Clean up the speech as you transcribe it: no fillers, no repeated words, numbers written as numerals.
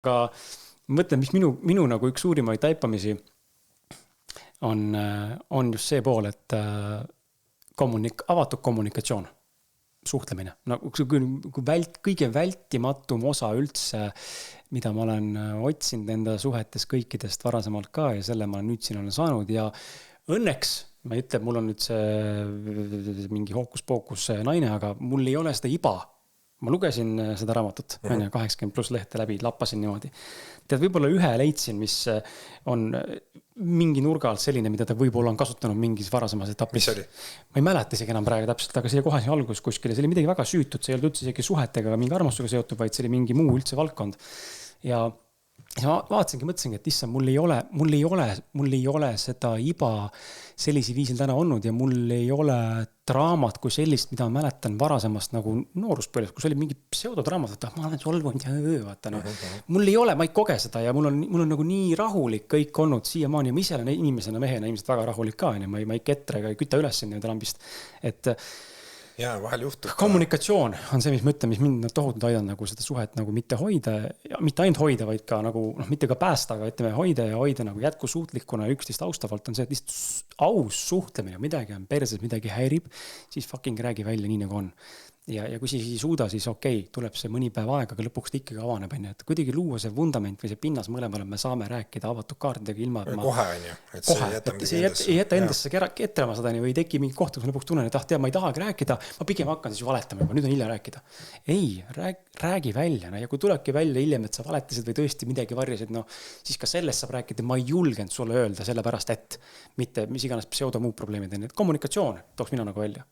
aga mõtlen, mis minu nagu üks suurimaid taipamisi on just see pool, et avatud kommunikatsioon, suhtlemine. Nagu kõige vältimatum osa üldse, mida ma olen otsinud enda suhetes kõikidest varasemalt ka ja selle ma nüüd siin olen saanud ja õnneks, ma ei ütle, mul on nüüd see mingi hookus-pookus naine, aga mul ei ole seda iba. Ma lugesin seda raamatut, 80+ lehte läbi, lappasin niimoodi. Tead, võib-olla ühe leidsin, mis on mingi nurga alt selline, mida ta võib-olla on kasutanud mingis varasemas etapis. Mis oli? Ma ei mäleta isegi enam praegu täpselt, aga see kohe algus kuskil. See oli midagi väga süütut, see ei olnud üldse isegi suhetega, mingi armastusega seotud, vaid see oli mingi muu üldse valdkond. Ja ma vaatasingi, mõtlesingi, et issand, mul ei ole seda iba sellise viisil täna olnud ja mul ei ole draamat kui sellist, mida ma mäletan varasemast nagu nooruspõlves, kus oli mingi pseudodraamat, et ma olen solvunud ja vaata, no. Mul ei ole, ma ei koge seda ja mul on nagu nii rahulik kõik olnud siiamaani ja ma ise olen inimesena, mehena ilmselt väga rahulik ka, ma ei ketra ega ei küta üles sinna lambist, et ja vahel juhtub. Kommunikatsioon on see, mis ma ütlen, mis mind tohutult aidan nagu seda suhet nagu mitte hoida, mitte ainult hoida, vaid ka nagu, mitte ka päästa, aga ütleme hoida nagu jätkusuutlikuna üksteist austavalt on see, et lihtsalt aus suhtlemine, midagi on perses, midagi häirib, siis fucking räägi välja nii nagu on. Ja kui siis ei suuda, siis okei, tuleb see mõni päev aega, aga lõpuks ta ikkagi avaneb, et kuidagi luua see vundament või see pinnas mõlemale me saame rääkida avatud kaartidega ilma, et kohe on ju, et see ei jäta endasse ketrama seda või teki mingi kohta, kus lõpuks tunnen, et ma ei tahagi rääkida, ma pigem hakkan siis valetama juba, nüüd on hilja rääkida. Ei, räägi välja, ja kui tulebki välja hiljem, et sa valetasid või tõesti midagi varjasid, siis ka sellest saab rääkida, ma ei julgenud sulle öelda sellepärast, et mitte mis iganes pseudo muud probleemid on, et kommunikatsioon tooks mina nagu välja.